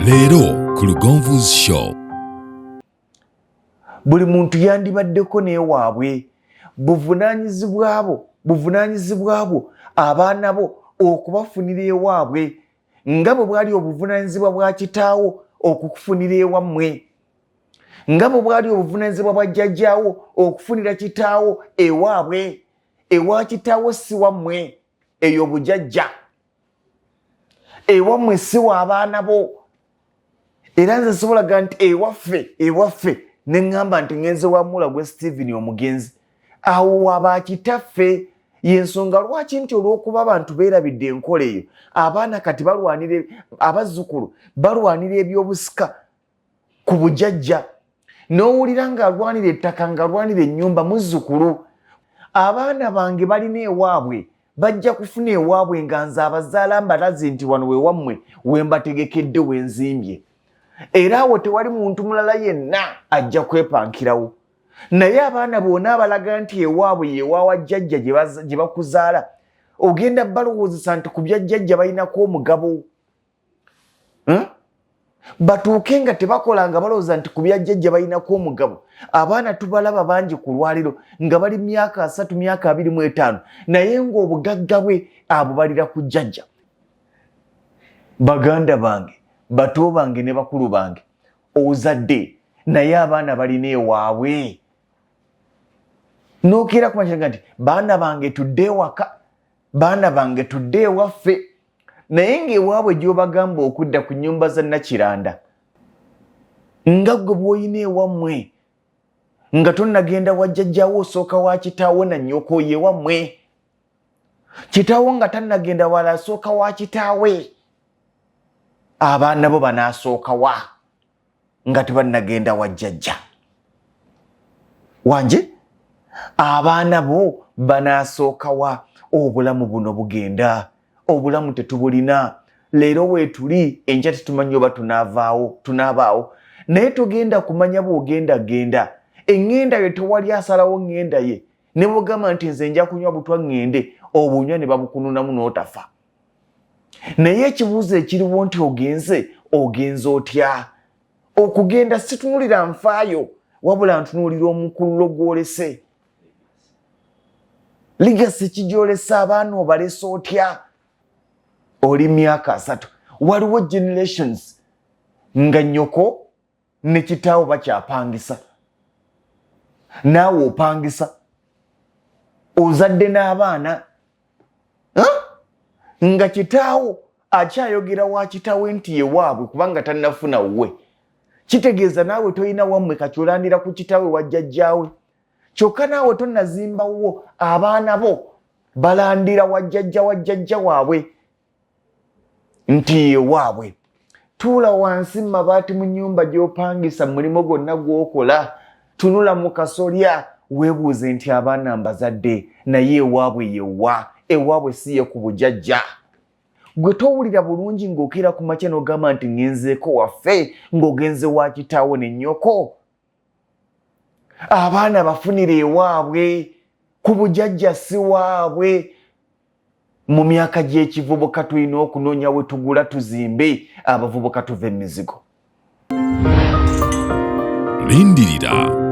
Leero ku Lugonvu's show. Buli muntu yandibaddeko n'ewaabwe buvunaanyizibwa bwo abaana bo okubafunira ewaabwe nga bwe bwali obuvunaanyizibwa bwa kitaawo okukufunira ewammwe, nga bwe bwali obuvunaanyizibwa bwa jjajjaawo okufunira kitaawo ewaabwe. Ewa kitaawo si wammwe, eyo bujajja. Ewammwe si wa abaana bo. Era nze sobolaga nti ewaffe ne ŋŋamba nti ŋŋenze wa mula gwe Stephen omugenzi. Awo waba kitaffe, y'ensonga lwaki nti olw'okuba abantu beerabidde enkola eyo, abaana kati abazzukulu balwanira ebyobusika ku bujajja. N'owulira ng'alwanira ettaka, ng'alwanira ennyumba, muzzukulu. Abaana bange balina ewaabwe, bajja kufuna ewaabwe nga nze abazaala mbalaze nti wano we wammwe we mbategekedde we nzimbye. Era awo tewali muntu mulala yenna ajja kwepankirawo. Naye abaana bonna abalaga nti ewaabwe yeewawa jjajja gye bakuzaala, ogenda balowoozesa nti ku bya jjajja balinako omugabo. Batuuke nga tebakola nga balowooza nti ku bya jjajja balinako omugabo. Abaana tubalaba bangi ku lwaliro nga bali myaka 3, myaka 25, naye ng'obugagga bwe abubalira ku jjajja. Baganda bange, bato bange ne bakulu bange, ozadde naye abaana balina ewaabwe. N'okeera kumakiraga nti baana bange tudde ewaka, baana bange tudde ewaffe. Naye ng'ewaabwe gy'obagamba okudda ku nnyumba za Nakiranda, nga ggwe bw'olina ewammwe, nga tonnagenda wa jjajjaawo osooka wa kitaawo na nnyoko ye wammwe. Kitaawo nga tannagenda wala asooka wa kitaawe. Abaana bo banaasooka wa nga tebannagenda wa jjajja wanje? Abaana bo banaasooka wa? Obulamu buno bugenda, obulamu tetubulina. Leero weetuli, enkya tetumanyi oba tunaabaawo, naye tugenda kumanya bw'ogenda. Eŋŋenda ye tewali asalawo ŋŋenda ye, ne bw'ogamba nti nze nja kunywa butwa ŋŋende, obunywa ne babukununamu n'otafa. Naye ekibuuzo ekiriwo nti ogenze otya? Okugenda situnulira nfaayo, wabula ntunuulira omukululo gw'olese. Ligasi kigyolese, abaana obalese otya? Oli myaka 3, waliwo generations nga nnyoko ne kitaawo bakyapangisa, naawe opangisa, ozadde n'abaana, nga kitaawo akyayogera wa kitaawe nti yewaabwe kubanga tannafuna wuwe. Kitegeeza naawe tolina wammwe kati olandira ku kitaawe wa jjajjaawe. Kyokka naawe tonnazimbawo, abaana bo balandira wa jjajja waabwe nti yewaabwe. Tuula wansi mu mabaati mu nnyumba gy'opangisa mu mulimo gwonna gw'okola, tunula mu kasolya, weebuuze nti abaana mbazadde, naye ewaabwe yewa? Ewaabwe si ye ku bujajja. Gwe towulira bulungi ng'okeera ku makya n'ogamba nti ŋŋenzeeko waffe, ng'ogenze wa kitaawo ne nnyoko. Abaana bafunire ewaabwe, ku bujajja si waabwe. Mu myaka gy'ekivubuka tulina okunoonya we tugula tuzimbe, abavubuka tuve emizigo. Lindirira